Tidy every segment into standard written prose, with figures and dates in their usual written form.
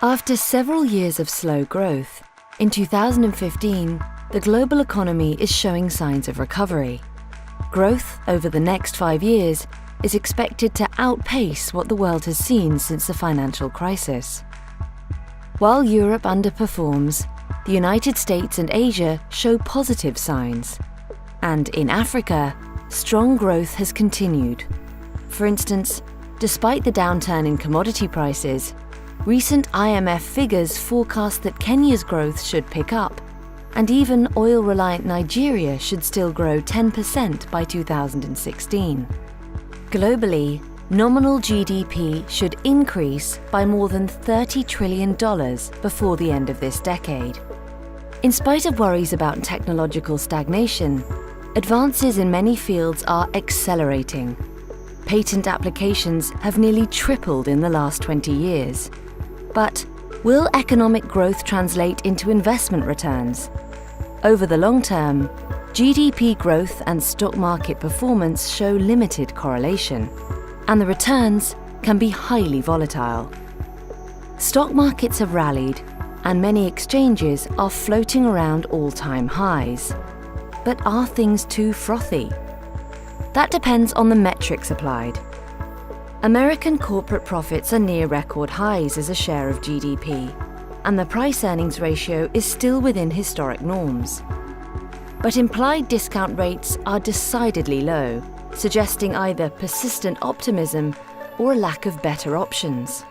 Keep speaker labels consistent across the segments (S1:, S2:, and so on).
S1: After several years of slow growth, in 2015, the global economy is showing signs of recovery. Growth over the next 5 years is expected to outpace what the world has seen since the financial crisis. While Europe underperforms, the United States and Asia show positive signs. And in Africa, strong growth has continued. For instance, despite the downturn in commodity prices, recent IMF figures forecast that Kenya's growth should pick up, and even oil-reliant Nigeria should still grow 10% by 2016. Globally, nominal GDP should increase by more than $30 trillion before the end of this decade. In spite of worries about technological stagnation, advances in many fields are accelerating. Patent applications have nearly tripled in the last 20 years. But will economic growth translate into investment returns? Over the long term, GDP growth and stock market performance show limited correlation, and the returns can be highly volatile. Stock markets have rallied, and many exchanges are floating around all-time highs. But are things too frothy? That depends on the metrics applied. American corporate profits are near record highs as a share of GDP, and the price-earnings ratio is still within historic norms. But implied discount rates are decidedly low, suggesting either persistent optimism or a lack of better options.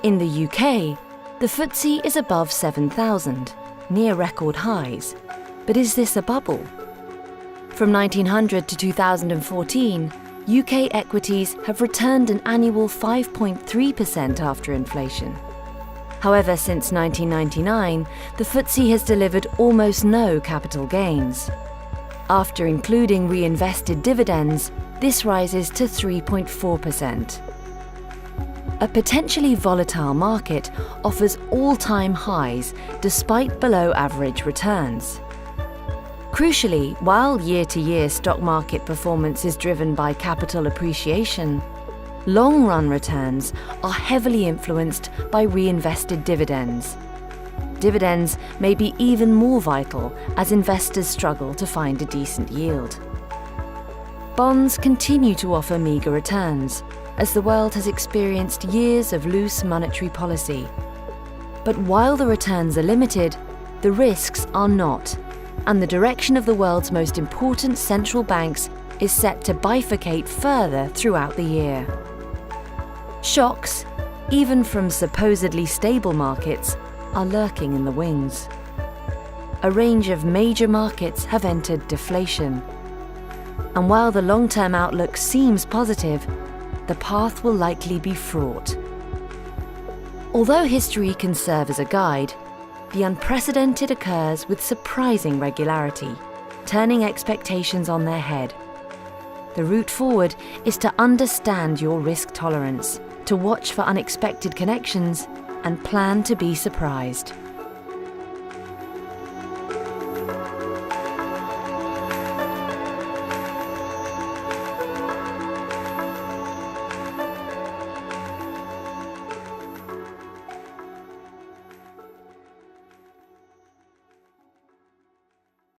S1: In the UK, the FTSE is above 7,000, near record highs. But is this a bubble? From 1900 to 2014, UK equities have returned an annual 5.3% after inflation. However, since 1999, the FTSE has delivered almost no capital gains. After including reinvested dividends, this rises to 3.4%. A potentially volatile market offers all-time highs despite below-average returns. Crucially, while year-to-year stock market performance is driven by capital appreciation, long-run returns are heavily influenced by reinvested dividends. Dividends may be even more vital as investors struggle to find a decent yield. Bonds continue to offer meager returns, as the world has experienced years of loose monetary policy. But while the returns are limited, the risks are not, and the direction of the world's most important central banks is set to bifurcate further throughout the year. Shocks, even from supposedly stable markets, are lurking in the wings. A range of major markets have entered deflation. And while the long-term outlook seems positive, the path will likely be fraught. Although history can serve as a guide, the unprecedented occurs with surprising regularity, turning expectations on their head. The route forward is to understand your risk tolerance, to watch for unexpected connections, and plan to be surprised.